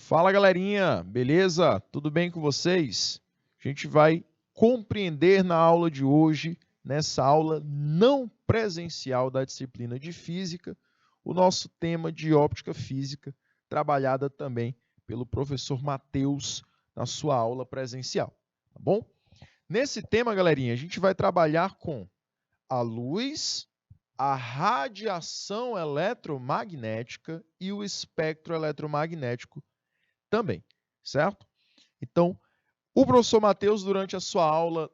Fala galerinha, beleza? Tudo bem com vocês? A gente vai compreender na aula de hoje, nessa aula não presencial da disciplina de Física, o nosso tema de óptica física, trabalhada também pelo professor Matheus na sua aula presencial, tá bom? Nesse tema, galerinha, a gente vai trabalhar com a luz, a radiação eletromagnética e o espectro eletromagnético também, certo? Então, o professor Matheus, durante a sua aula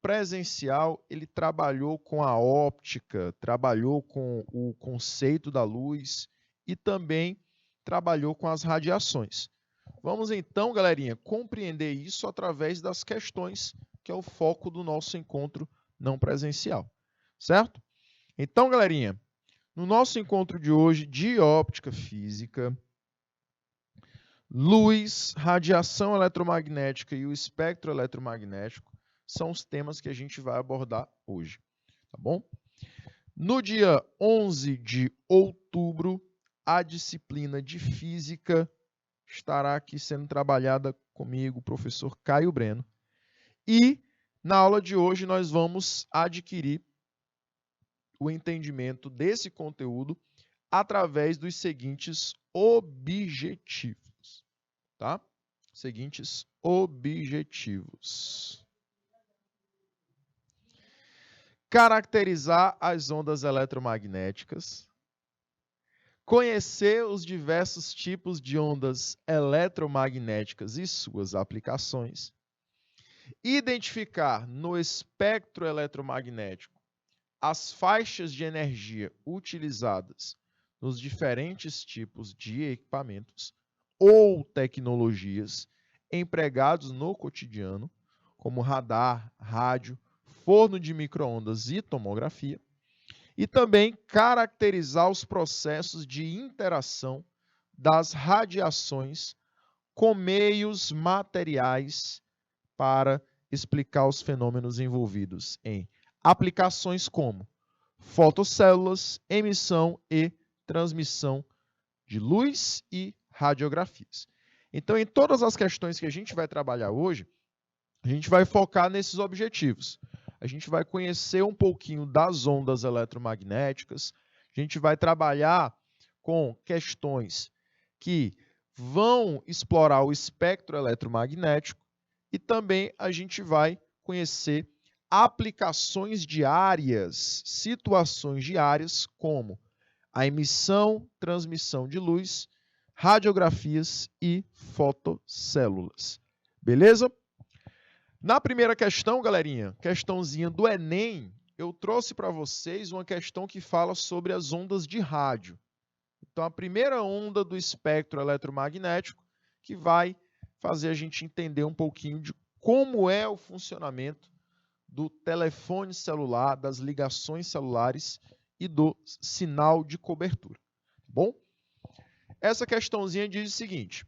presencial, ele trabalhou com a óptica, trabalhou com o conceito da luz e também trabalhou com as radiações. Vamos então, galerinha, compreender isso através das questões, que é o foco do nosso encontro não presencial, certo? Então, galerinha, no nosso encontro de hoje de óptica física, luz, radiação eletromagnética e o espectro eletromagnético são os temas que a gente vai abordar hoje, tá bom? No dia 11 de outubro, a disciplina de Física estará aqui sendo trabalhada comigo, o professor Caio Breno. E na aula de hoje nós vamos adquirir o entendimento desse conteúdo através dos seguintes objetivos, tá? Seguintes objetivos. Caracterizar as ondas eletromagnéticas, conhecer os diversos tipos de ondas eletromagnéticas e suas aplicações, identificar no espectro eletromagnético as faixas de energia utilizadas nos diferentes tipos de equipamentos ou tecnologias empregados no cotidiano, como radar, rádio, forno de micro-ondas e tomografia, e também caracterizar os processos de interação das radiações com meios materiais para explicar os fenômenos envolvidos em aplicações como fotocélulas, emissão e transmissão de luz e radiografias. Então, em todas as questões que a gente vai trabalhar hoje, a gente vai focar nesses objetivos. A gente vai conhecer um pouquinho das ondas eletromagnéticas, a gente vai trabalhar com questões que vão explorar o espectro eletromagnético e também a gente vai conhecer aplicações diárias, situações diárias, como a emissão, transmissão de luz, radiografias e fotocélulas. Beleza? Na primeira questão, galerinha, questãozinha do Enem, eu trouxe para vocês uma questão que fala sobre as ondas de rádio. Então, a primeira onda do espectro eletromagnético, que vai fazer a gente entender um pouquinho de como é o funcionamento do telefone celular, das ligações celulares e do sinal de cobertura. Bom? Essa questãozinha diz o seguinte: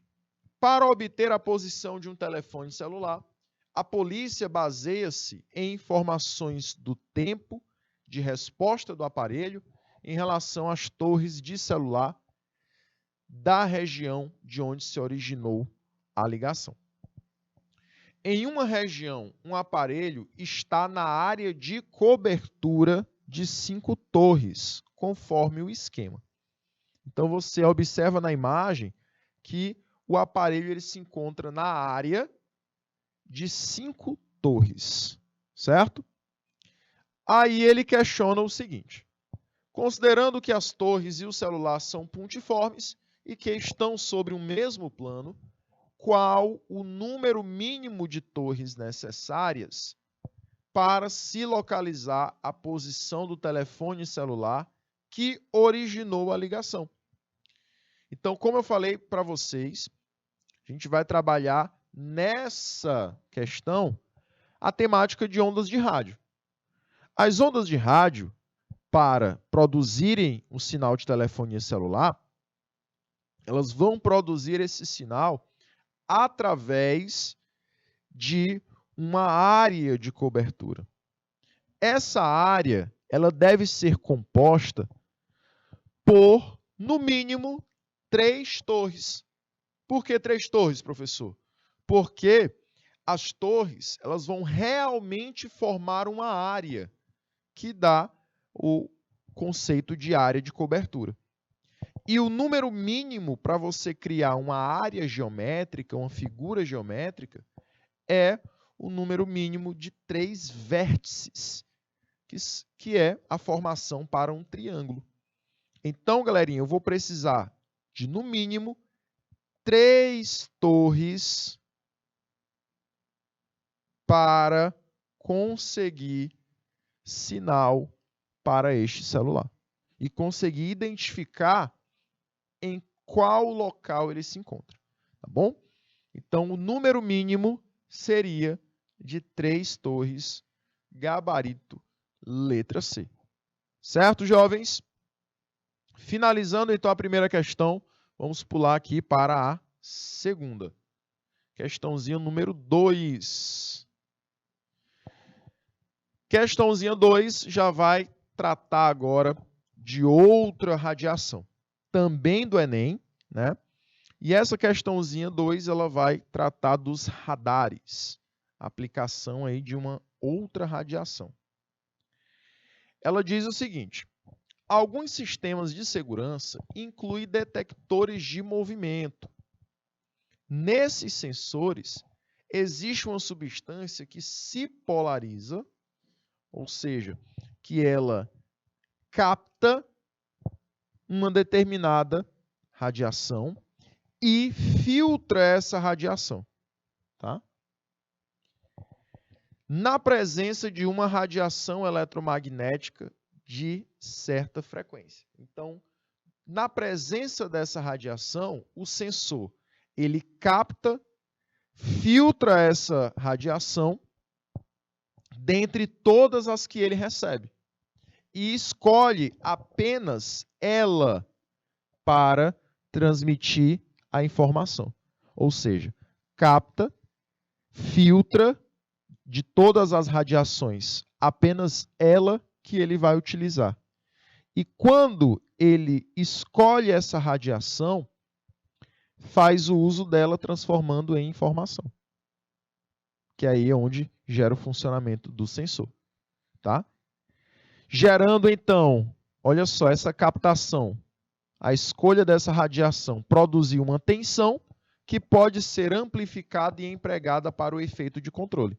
para obter a posição de um telefone celular, a polícia baseia-se em informações do tempo de resposta do aparelho em relação às torres de celular da região de onde se originou a ligação. Em uma região, um aparelho está na área de cobertura de 5 torres, conforme o esquema. Então, você observa na imagem que o aparelho ele se encontra na área de 5 torres, certo? Aí ele questiona o seguinte: considerando que as torres e o celular são pontiformes e que estão sobre o mesmo plano, qual o número mínimo de torres necessárias para se localizar a posição do telefone celular que originou a ligação? Então, como eu falei para vocês, a gente vai trabalhar nessa questão a temática de ondas de rádio. As ondas de rádio, para produzirem o sinal de telefonia celular, elas vão produzir esse sinal através de uma área de cobertura. Essa área, ela deve ser composta por, no mínimo, 3 torres. Por que 3 torres, professor? Porque as torres elas vão realmente formar uma área que dá o conceito de área de cobertura. E o número mínimo para você criar uma área geométrica, uma figura geométrica, é o número mínimo de 3 vértices, que é a formação para um triângulo. Então, galerinha, eu vou precisar de, no mínimo, 3 torres para conseguir sinal para este celular. E conseguir identificar em qual local ele se encontra. Tá bom? Então, o número mínimo seria de 3 torres, gabarito, letra C. Certo, jovens? Finalizando, então, a primeira questão, vamos pular aqui para a segunda. Questãozinha número 2. Questãozinha 2 já vai tratar agora de outra radiação, também do Enem, né? E essa questãozinha 2, ela vai tratar dos radares, aplicação aí de uma outra radiação. Ela diz o seguinte: alguns sistemas de segurança incluem detectores de movimento. Nesses sensores, existe uma substância que se polariza, ou seja, que ela capta uma determinada radiação e filtra essa radiação, tá? Na presença de uma radiação eletromagnética de certa frequência. Então, na presença dessa radiação, o sensor ele capta, filtra essa radiação dentre todas as que ele recebe e escolhe apenas ela para transmitir a informação. Ou seja, capta, filtra de todas as radiações, apenas ela que ele vai utilizar. E quando ele escolhe essa radiação, faz o uso dela transformando em informação. Que aí é onde gera o funcionamento do sensor. Tá? Gerando, então, olha só, essa captação, a escolha dessa radiação produziu uma tensão que pode ser amplificada e empregada para o efeito de controle.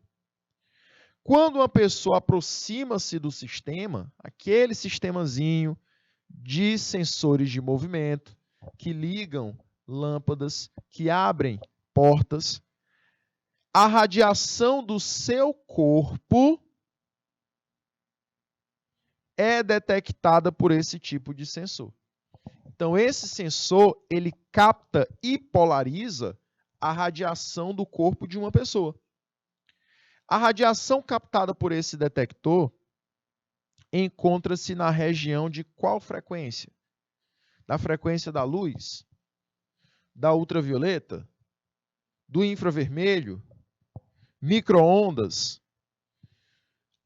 Quando uma pessoa aproxima-se do sistema, aquele sistemazinho de sensores de movimento, que ligam lâmpadas, que abrem portas, a radiação do seu corpo é detectada por esse tipo de sensor. Então, esse sensor, ele capta e polariza a radiação do corpo de uma pessoa. A radiação captada por esse detector encontra-se na região de qual frequência? Da frequência da luz? Da ultravioleta? Do infravermelho? Micro-ondas?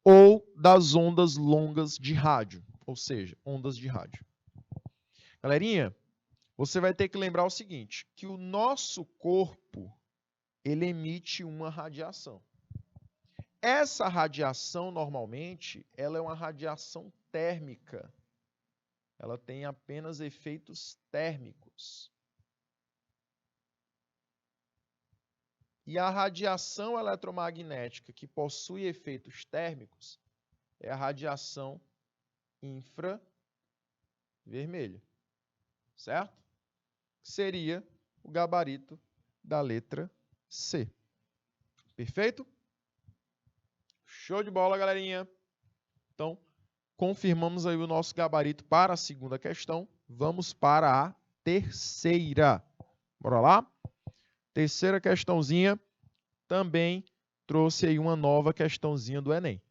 Ou das ondas longas de rádio? Ou seja, ondas de rádio. Galerinha, você vai ter que lembrar o seguinte, que o nosso corpo, ele emite uma radiação. Essa radiação, normalmente, ela é uma radiação térmica. Ela tem apenas efeitos térmicos. E a radiação eletromagnética que possui efeitos térmicos é a radiação infravermelha. Certo? Seria o gabarito da letra C. Perfeito? Show de bola, galerinha! Então, confirmamos aí o nosso gabarito para a segunda questão. Vamos para a terceira. Bora lá? Terceira questãozinha também trouxe aí uma nova questãozinha do Enem.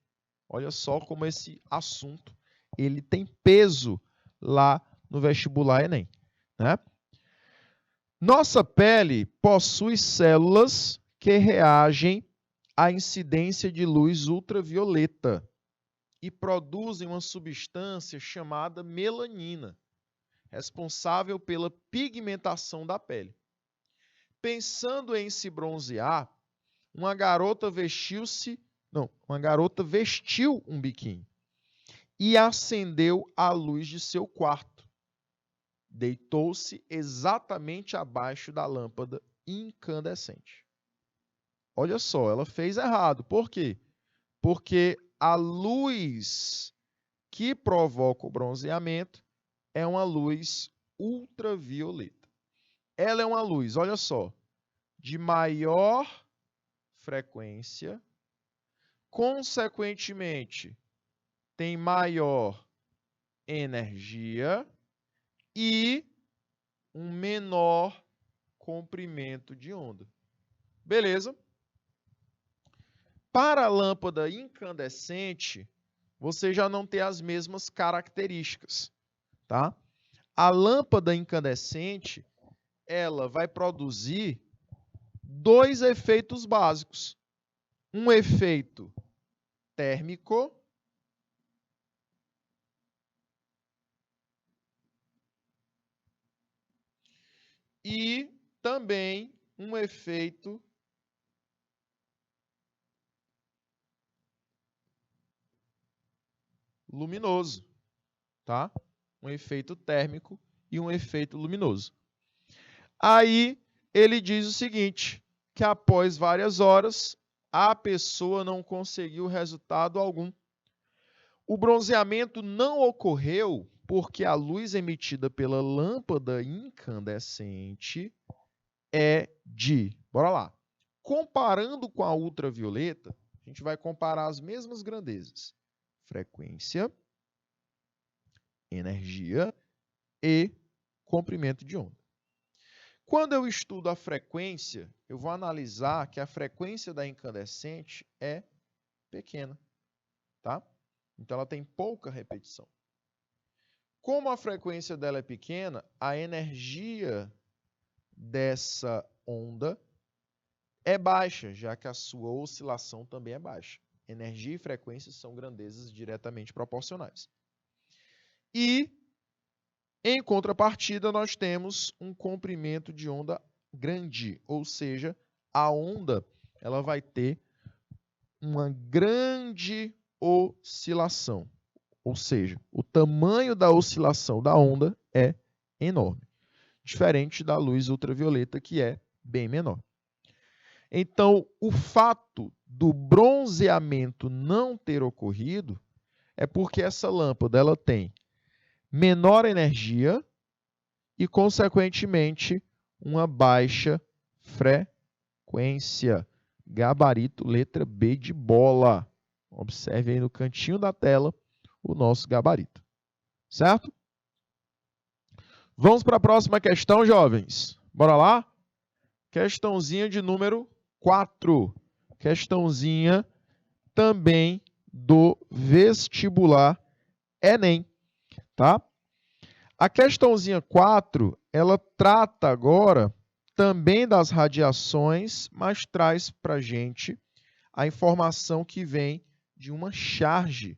Olha só como esse assunto ele tem peso lá no vestibular Enem, né? Nossa pele possui células que reagem à incidência de luz ultravioleta e produzem uma substância chamada melanina, responsável pela pigmentação da pele. Pensando em se bronzear, uma garota vestiu um biquíni e acendeu a luz de seu quarto. Deitou-se exatamente abaixo da lâmpada incandescente. Olha só, ela fez errado. Por quê? Porque a luz que provoca o bronzeamento é uma luz ultravioleta. Ela é uma luz, olha só, de maior frequência, consequentemente, tem maior energia e um menor comprimento de onda. Beleza? Para a lâmpada incandescente, você já não tem as mesmas características, tá? A lâmpada incandescente, ela vai produzir dois efeitos básicos. Um efeito térmico e também um efeito luminoso, tá? Um efeito térmico e um efeito luminoso. Aí ele diz o seguinte, que após várias horas, a pessoa não conseguiu resultado algum. O bronzeamento não ocorreu porque a luz emitida pela lâmpada incandescente é de... Bora lá. Comparando com a ultravioleta, a gente vai comparar as mesmas grandezas. Frequência, energia e comprimento de onda. Quando eu estudo a frequência, eu vou analisar que a frequência da incandescente é pequena, tá? Então, ela tem pouca repetição. Como a frequência dela é pequena, a energia dessa onda é baixa, já que a sua oscilação também é baixa. Energia e frequência são grandezas diretamente proporcionais. E, em contrapartida, nós temos um comprimento de onda grande, ou seja, a onda ela vai ter uma grande oscilação. Ou seja, o tamanho da oscilação da onda é enorme, diferente da luz ultravioleta, que é bem menor. Então, o fato do bronzeamento não ter ocorrido é porque essa lâmpada ela tem menor energia e, consequentemente, uma baixa frequência. Gabarito, letra B de bola. Observe aí no cantinho da tela o nosso gabarito. Certo? Vamos para a próxima questão, jovens. Bora lá? Questãozinha de número 4. Questãozinha também do vestibular Enem, tá? A questãozinha 4, ela trata agora também das radiações, mas traz para a gente a informação que vem de uma charge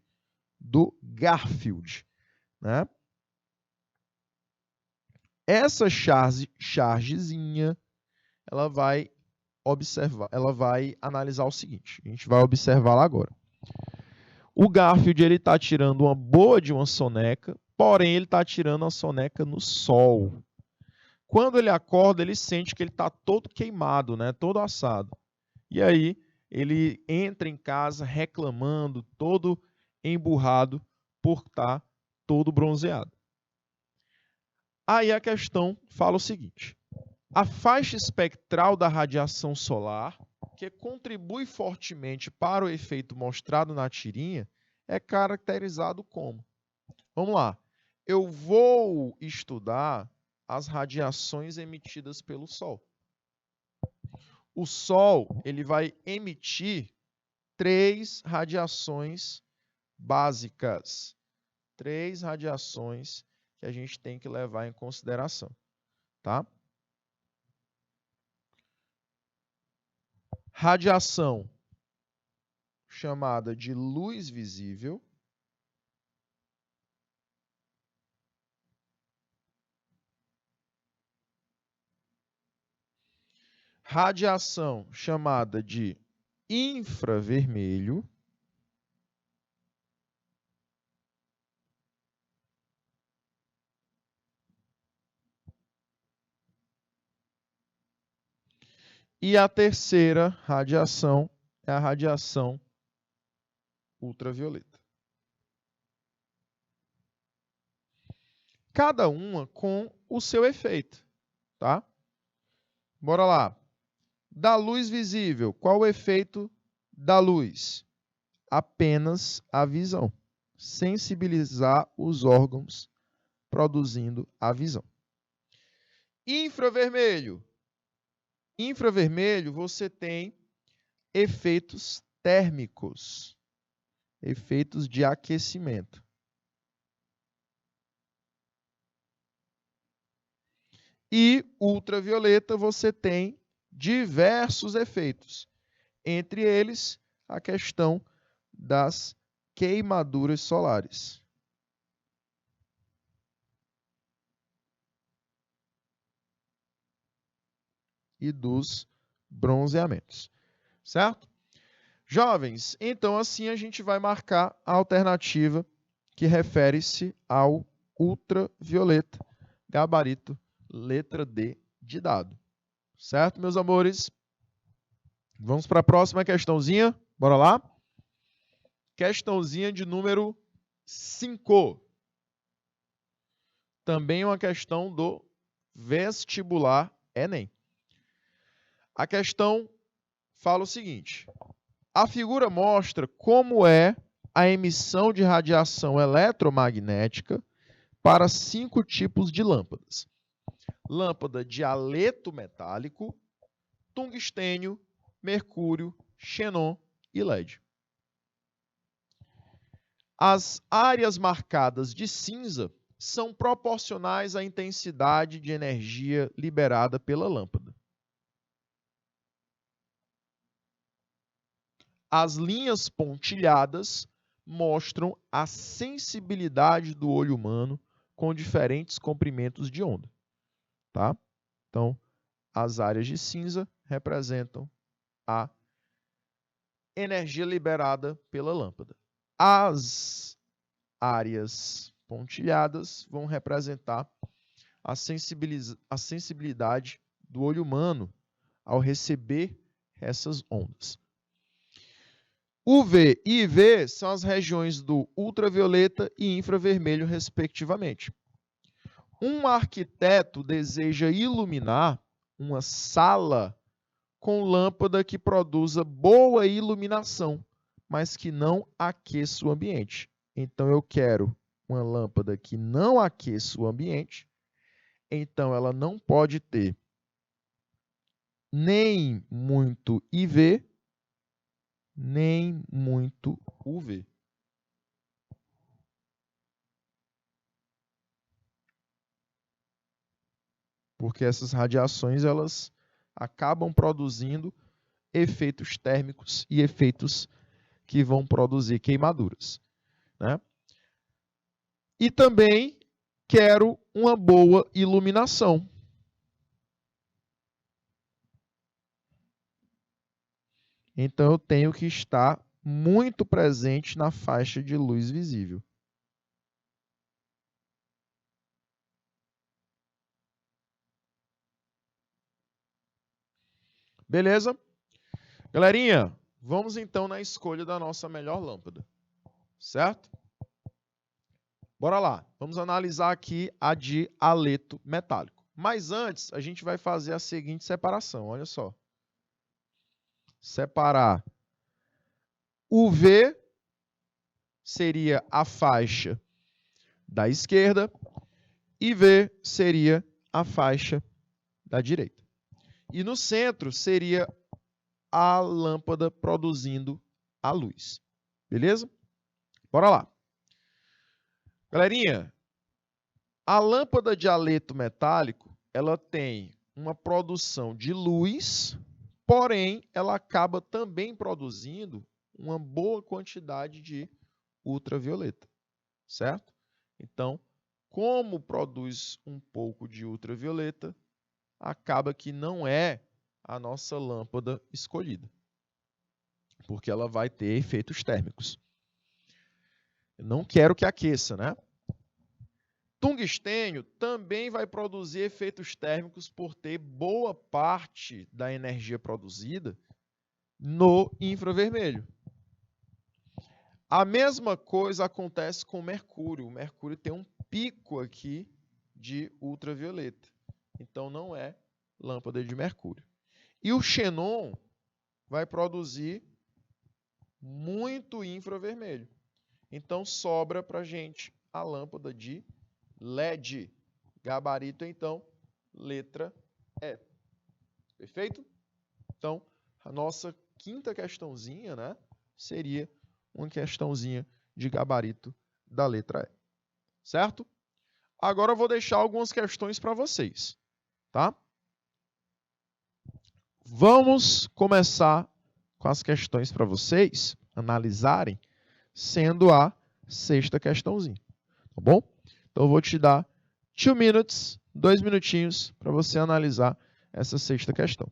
do Garfield, né? Essa chargezinha, ela vai analisar o seguinte. A gente vai observar lá agora. O Garfield ele está tirando uma boa de uma soneca, porém ele está tirando a soneca no sol. Quando ele acorda, ele sente que ele está todo queimado, né? Todo assado. E aí ele entra em casa reclamando, todo emburrado por estar todo bronzeado. Aí a questão fala o seguinte: a faixa espectral da radiação solar, que contribui fortemente para o efeito mostrado na tirinha, é caracterizado como? Vamos lá. Eu vou estudar as radiações emitidas pelo Sol. O Sol ele vai emitir 3 radiações básicas. 3 radiações que a gente tem que levar em consideração, tá? Radiação chamada de luz visível. radiação chamada de infravermelho, e a terceira radiação é a radiação ultravioleta. Cada uma com o seu efeito, tá? Bora lá. Da luz visível, qual o efeito da luz? Apenas a visão. Sensibilizar os órgãos, produzindo a visão. Infravermelho. Infravermelho, você tem efeitos térmicos, efeitos de aquecimento. E ultravioleta, você tem diversos efeitos, entre eles a questão das queimaduras solares. E dos bronzeamentos, certo? Jovens, então assim a gente vai marcar a alternativa que refere-se ao ultravioleta, gabarito, letra D de dado. Certo, meus amores? Vamos para a próxima questãozinha, bora lá? Questãozinha de número 5. Também uma questão do vestibular Enem. A questão fala o seguinte: a figura mostra como é a emissão de radiação eletromagnética para 5 tipos de lâmpadas. Lâmpada de haleto metálico, tungstênio, mercúrio, xenon e LED. As áreas marcadas de cinza são proporcionais à intensidade de energia liberada pela lâmpada. As linhas pontilhadas mostram a sensibilidade do olho humano com diferentes comprimentos de onda. Tá? Então, as áreas de cinza representam a energia liberada pela lâmpada. As áreas pontilhadas vão representar a sensibilidade do olho humano ao receber essas ondas. UV e IV são as regiões do ultravioleta e infravermelho, respectivamente. Um arquiteto deseja iluminar uma sala com lâmpada que produza boa iluminação, mas que não aqueça o ambiente. Então, eu quero uma lâmpada que não aqueça o ambiente, então ela não pode ter nem muito IV, nem muito UV. Porque essas radiações, elas acabam produzindo efeitos térmicos e efeitos que vão produzir queimaduras, né? E também quero uma boa iluminação. Então, eu tenho que estar muito presente na faixa de luz visível. Beleza? Galerinha, vamos então na escolha da nossa melhor lâmpada, certo? Bora lá, vamos analisar aqui a de haleto metálico. Mas antes, a gente vai fazer a seguinte separação, olha só. Separar UV seria a faixa da esquerda, IV seria a faixa da direita. E no centro seria a lâmpada produzindo a luz. Beleza? Bora lá. Galerinha, a lâmpada de haleto metálico, ela tem uma produção de luz, porém, ela acaba também produzindo uma boa quantidade de ultravioleta, certo? Então, como produz um pouco de ultravioleta, acaba que não é a nossa lâmpada escolhida, porque ela vai ter efeitos térmicos. Eu não quero que aqueça, né? Tungstênio também vai produzir efeitos térmicos por ter boa parte da energia produzida no infravermelho. A mesma coisa acontece com o mercúrio. O mercúrio tem um pico aqui de ultravioleta. Então, não é lâmpada de mercúrio. E o xenon vai produzir muito infravermelho. Então, sobra para a gente a lâmpada de LED. Gabarito, então, letra E. Perfeito? Então, a nossa quinta questãozinha, né, seria uma questãozinha de gabarito da letra E. Certo? Agora eu vou deixar algumas questões para vocês, tá? Vamos começar com as questões para vocês analisarem, sendo a sexta questãozinha, tá bom? Então eu vou te dar 2 minutes, 2 minutinhos para você analisar essa sexta questão.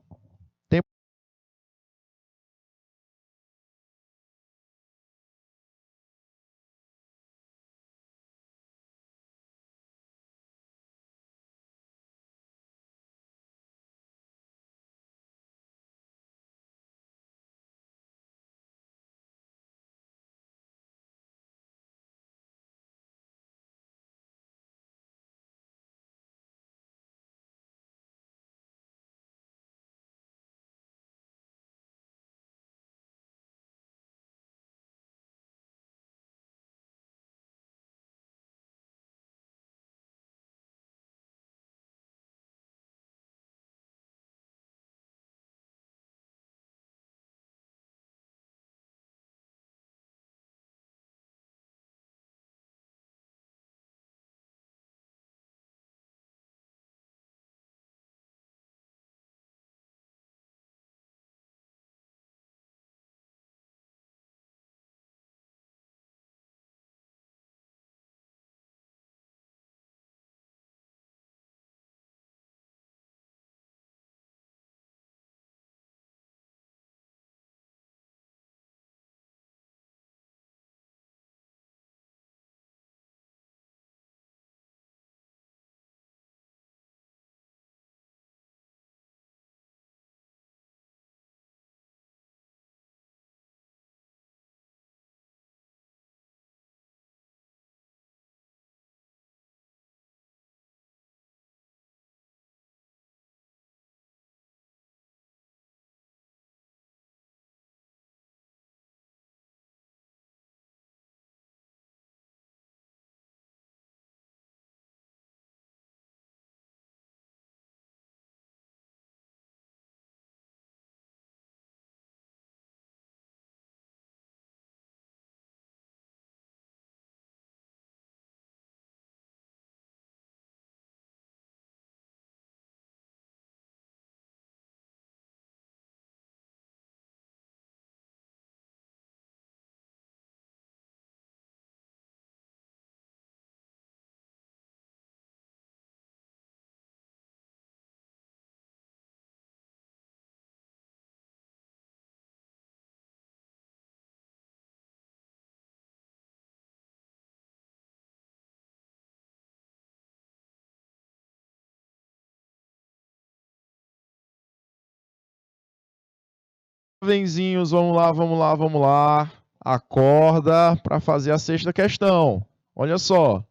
Jovenzinhos, vamos lá, vamos lá, vamos lá. Acorda para fazer a sexta questão. Olha só.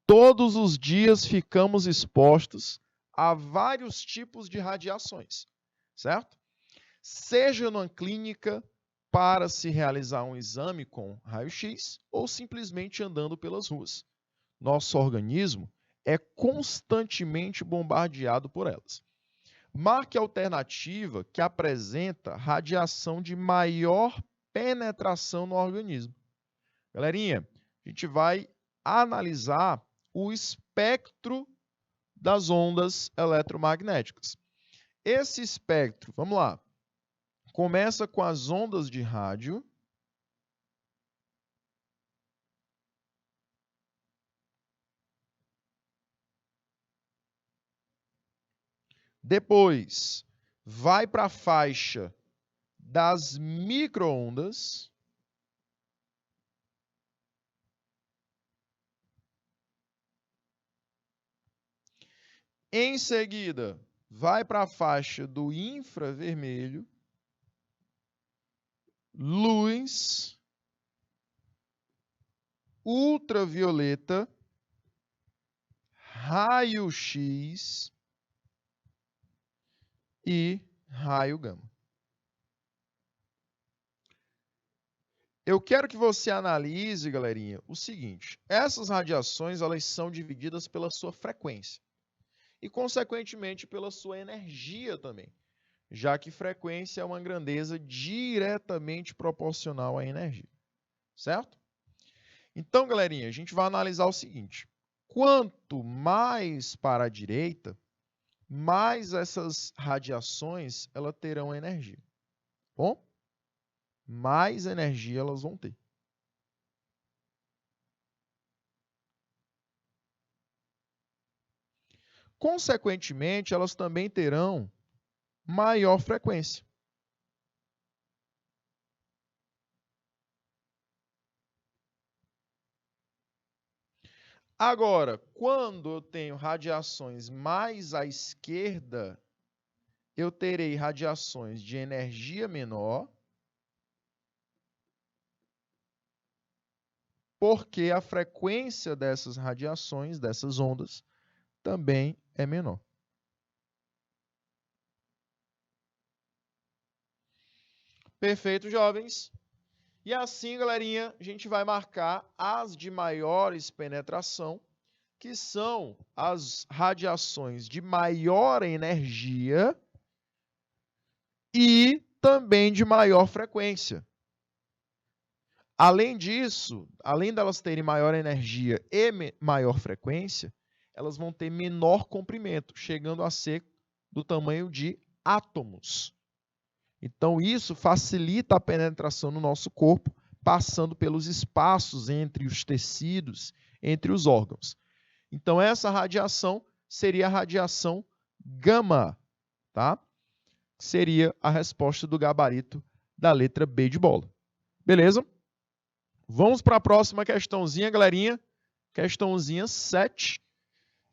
Todos os dias ficamos expostos a vários tipos de radiações, certo? Seja numa clínica para se realizar um exame com raio-x ou simplesmente andando pelas ruas. Nosso organismo é constantemente bombardeado por elas. Marque a alternativa que apresenta radiação de maior penetração no organismo. Galerinha, a gente vai analisar o espectro das ondas eletromagnéticas. Esse espectro, vamos lá, começa com as ondas de rádio. Depois vai para a faixa das micro-ondas. Em seguida, vai para a faixa do infravermelho, luz, ultravioleta, raio-x e raio gama. Eu quero que você analise, galerinha, o seguinte. Essas radiações, elas são divididas pela sua frequência e, consequentemente, pela sua energia também, já que frequência é uma grandeza diretamente proporcional à energia, certo? Então, galerinha, a gente vai analisar o seguinte. Quanto mais para a direita, mais essas radiações elas terão energia. Bom? Mais energia elas vão ter. Consequentemente, elas também terão maior frequência. Agora, quando eu tenho radiações mais à esquerda, eu terei radiações de energia menor, porque a frequência dessas radiações, dessas ondas, também é menor. Perfeito, jovens? E assim, galerinha, a gente vai marcar as de maiores penetração, que são as radiações de maior energia e também de maior frequência. Além disso, além delas terem maior energia e maior frequência, elas vão ter menor comprimento, chegando a ser do tamanho de átomos. Então, isso facilita a penetração no nosso corpo, passando pelos espaços entre os tecidos, entre os órgãos. Então, essa radiação seria a radiação gama, tá? Seria a resposta do gabarito da letra B de bola. Beleza? Vamos para a próxima questãozinha, galerinha. Questãozinha 7,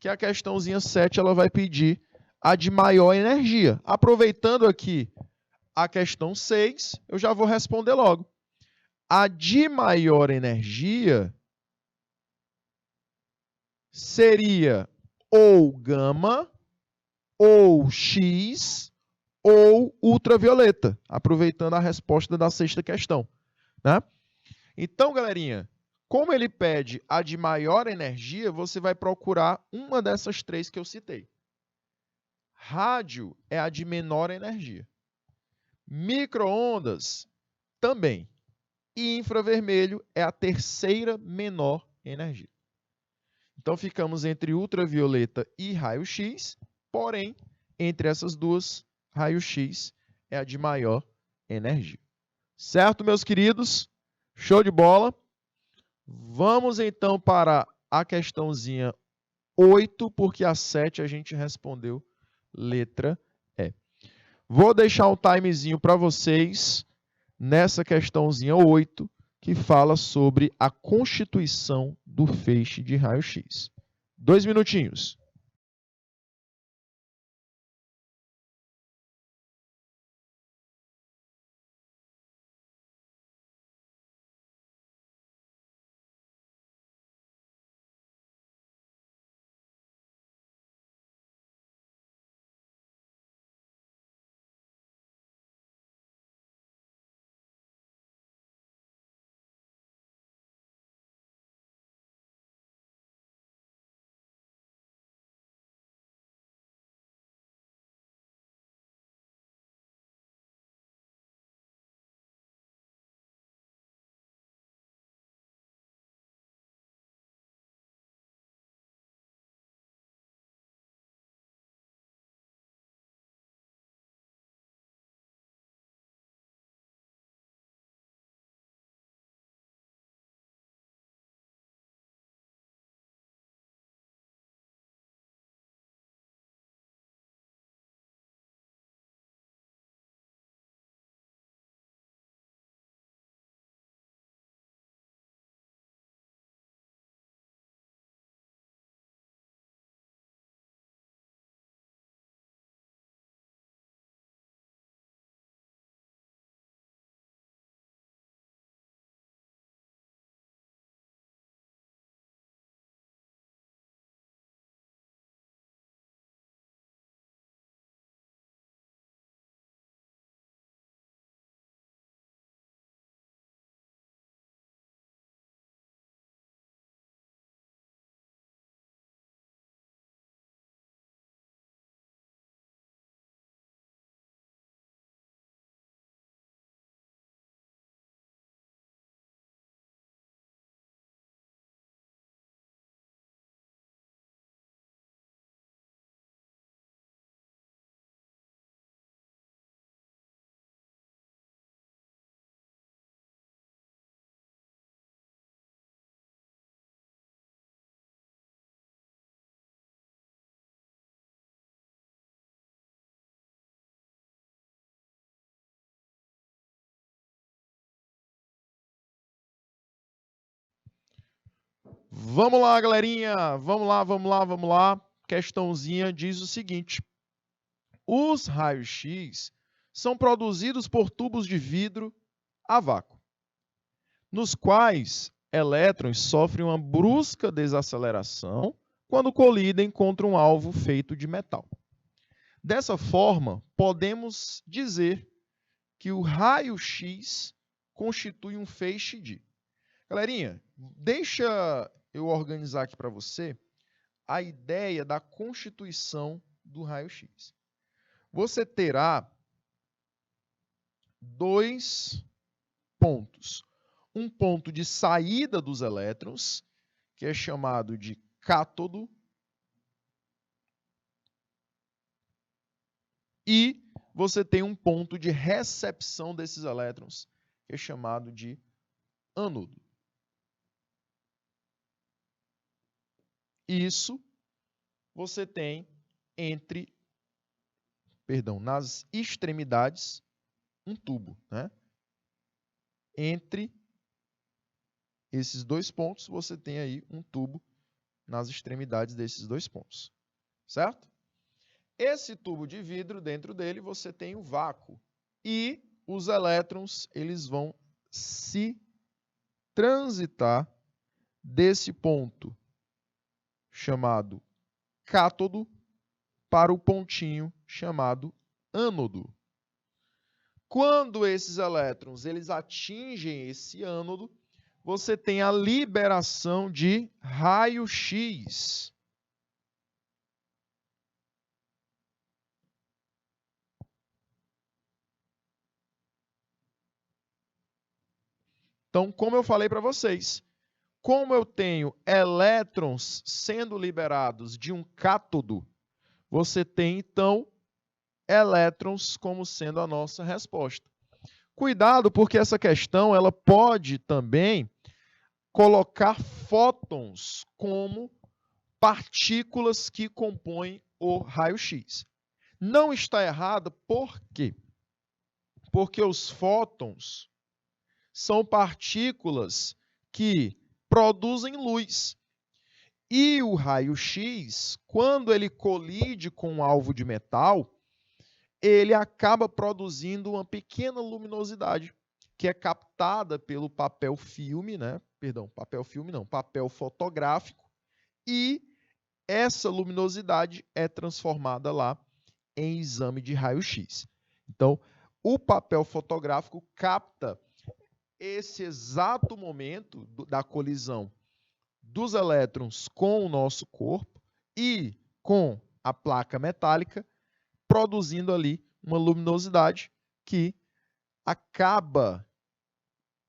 que a questãozinha 7 ela vai pedir a de maior energia. Aproveitando aqui a questão 6, eu já vou responder logo. A de maior energia seria ou gama, ou X, ou ultravioleta, aproveitando a resposta da sexta questão, né? Então, galerinha, como ele pede a de maior energia, você vai procurar uma dessas três que eu citei. Rádio é a de menor energia. Micro-ondas também. E infravermelho é a terceira menor energia. Então, ficamos entre ultravioleta e raio-x, porém, entre essas duas, raio-x é a de maior energia. Certo, meus queridos? Show de bola! Vamos, então, para a questãozinha 8, porque a 7 a gente respondeu letra E. Vou deixar um timezinho para vocês nessa questãozinha 8, que fala sobre a constituição do feixe de raio-x. 2 minutinhos. Vamos lá, galerinha. Vamos lá, vamos lá, vamos lá. Questãozinha diz o seguinte: os raios-x são produzidos por tubos de vidro a vácuo, nos quais elétrons sofrem uma brusca desaceleração quando colidem contra um alvo feito de metal. Dessa forma, podemos dizer que o raio-x constitui um feixe de... Galerinha, deixa eu organizar aqui para você a ideia da constituição do raio-x. Você terá dois pontos. Um ponto de saída dos elétrons, que é chamado de cátodo, e você tem um ponto de recepção desses elétrons, que é chamado de ânodo. Isso você tem nas extremidades, um tubo, né? Entre esses dois pontos, você tem aí um tubo nas extremidades desses dois pontos, certo? Esse tubo de vidro, dentro dele, você tem o vácuo. E os elétrons, eles vão se transitar desse ponto chamado cátodo para o pontinho chamado ânodo. Quando esses elétrons eles atingem esse ânodo, você tem a liberação de raio-x. Então, como eu falei para vocês, como eu tenho elétrons sendo liberados de um cátodo, você tem, então, elétrons como sendo a nossa resposta. Cuidado, porque essa questão ela pode também colocar fótons como partículas que compõem o raio-x. Não está errado, por quê? Porque os fótons são partículas que produzem luz. E o raio-x, quando ele colide com um alvo de metal, ele acaba produzindo uma pequena luminosidade, que é captada pelo papel filme, né? Perdão, papel filme não, papel fotográfico, e essa luminosidade é transformada lá em exame de raio-x. Então, o papel fotográfico capta esse exato momento da colisão dos elétrons com o nosso corpo e com a placa metálica, produzindo ali uma luminosidade que acaba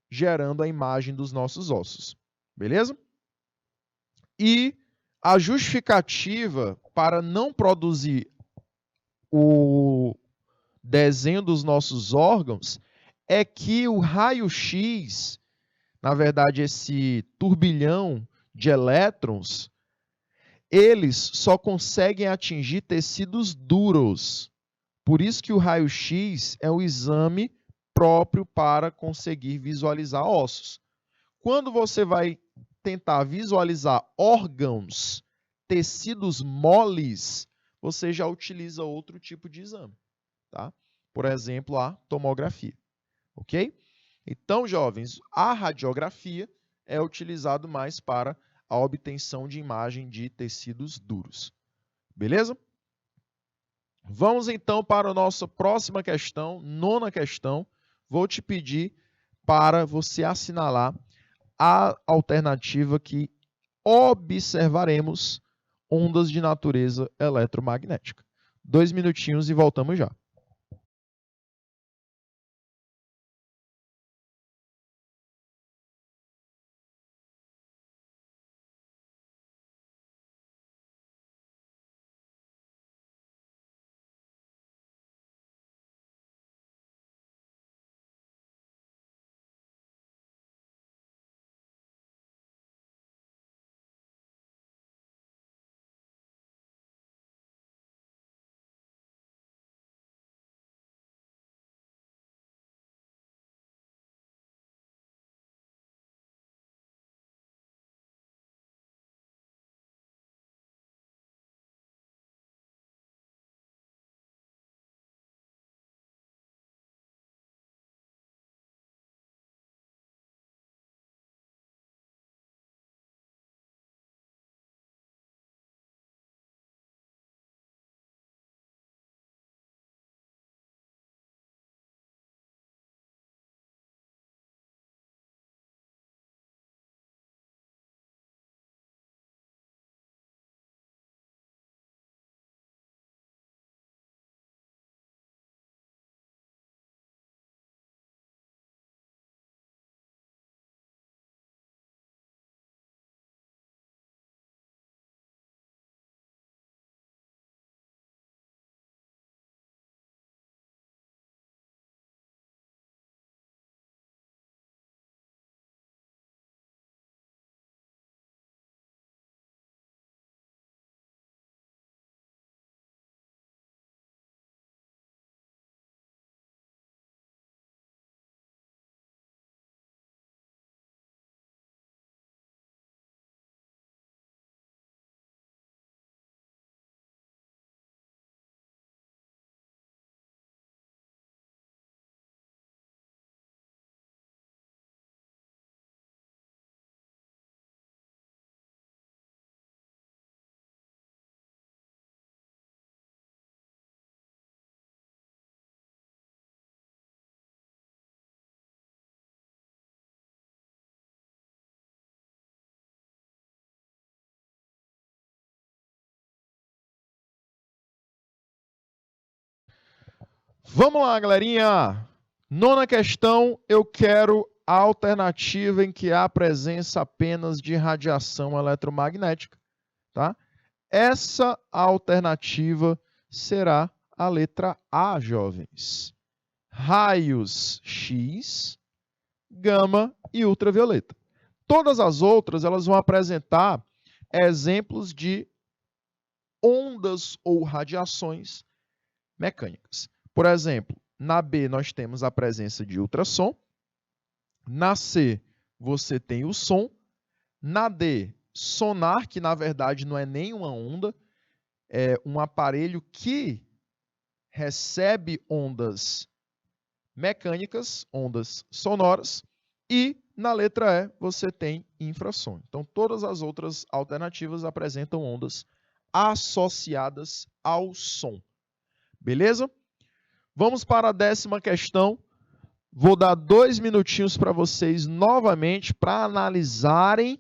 gerando a imagem dos nossos ossos. Beleza? E a justificativa para não produzir o desenho dos nossos órgãos é que o raio-x, na verdade, esse turbilhão de elétrons, eles só conseguem atingir tecidos duros. Por isso que o raio-x é o exame próprio para conseguir visualizar ossos. Quando você vai tentar visualizar órgãos, tecidos moles, você já utiliza outro tipo de exame, tá? Por exemplo, a tomografia, ok? Então, jovens, a radiografia é utilizado mais para a obtenção de imagem de tecidos duros. Beleza? Vamos então para a nossa próxima questão, nona questão. Vou te pedir para você assinalar a alternativa que observaremos ondas de natureza eletromagnética. 2 minutinhos e voltamos já. Vamos lá, galerinha. Nona questão, eu quero a alternativa em que há presença apenas de radiação eletromagnética, tá? Essa alternativa será a letra A, jovens. Raios X, gama e ultravioleta. Todas as outras, elas vão apresentar exemplos de ondas ou radiações mecânicas. Por exemplo, na B nós temos a presença de ultrassom, na C você tem o som, na D, sonar, que na verdade não é nenhuma onda, é um aparelho que recebe ondas mecânicas, ondas sonoras, e na letra E você tem infrassom. Então, todas as outras alternativas apresentam ondas associadas ao som. Beleza? Vamos para a 10ª questão. Vou dar 2 minutinhos para vocês novamente para analisarem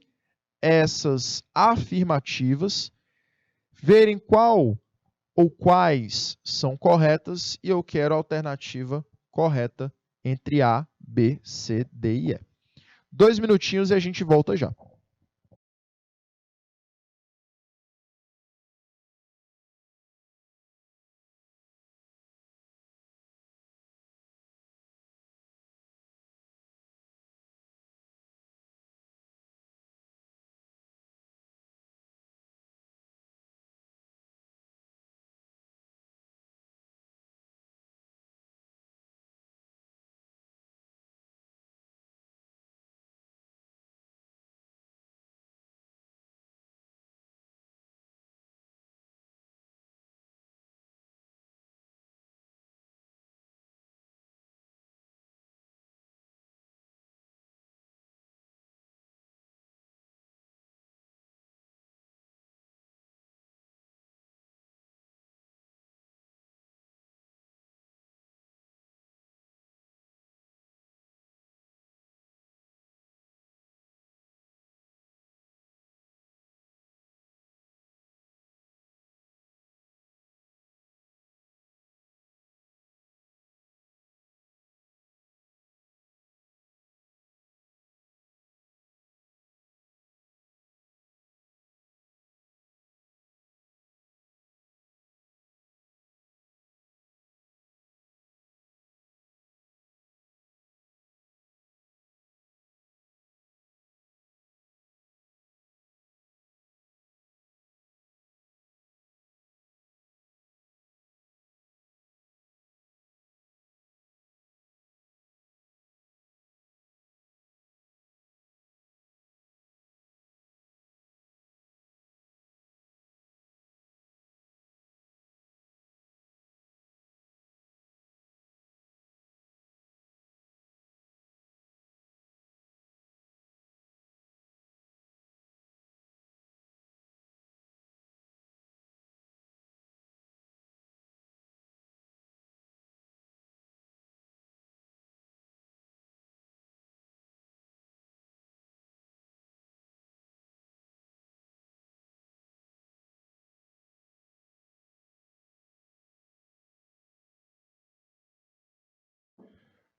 essas afirmativas, verem qual ou quais são corretas e eu quero a alternativa correta entre A, B, C, D e E. 2 minutinhos e a gente volta já.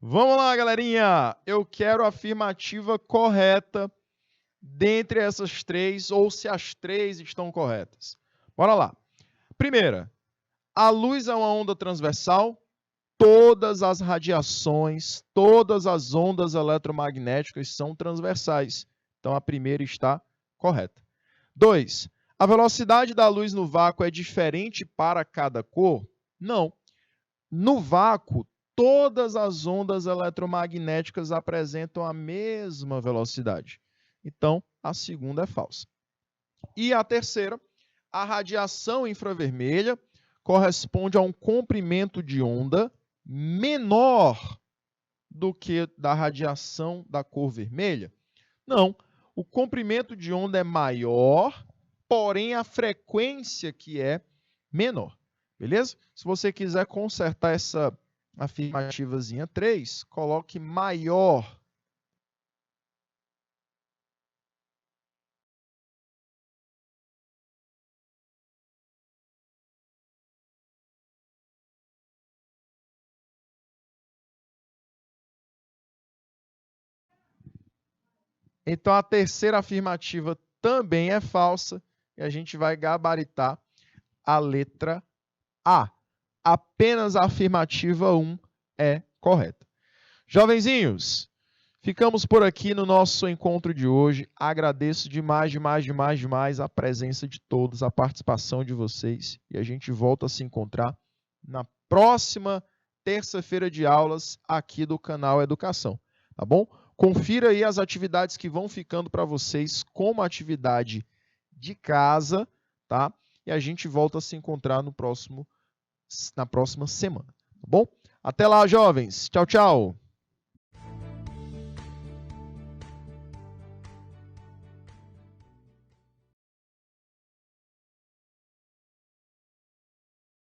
Vamos lá, galerinha! Eu quero a afirmativa correta dentre essas três, ou se as três estão corretas. Bora lá. Primeira, a luz é uma onda transversal. Todas as radiações, todas as ondas eletromagnéticas são transversais. Então, a primeira está correta. 2. A velocidade da luz no vácuo é diferente para cada cor? Não. No vácuo, todas as ondas eletromagnéticas apresentam a mesma velocidade. Então, a segunda é falsa. E a terceira, a radiação infravermelha corresponde a um comprimento de onda menor do que da radiação da cor vermelha? Não. O comprimento de onda é maior, porém a frequência que é menor. Beleza? Se você quiser consertar essa afirmativazinha 3, coloque maior Então, a terceira afirmativa também é falsa e a gente vai gabaritar a letra A. Apenas a afirmativa 1 é correta. Jovenzinhos, ficamos por aqui no nosso encontro de hoje. Agradeço demais a presença de todos, a participação de vocês. E a gente volta a se encontrar na próxima terça-feira de aulas aqui do canal Educação, tá bom? Confira aí as atividades que vão ficando para vocês como atividade de casa, tá? E a gente volta a se encontrar na próxima semana, tá bom? Até lá, jovens. Tchau, tchau.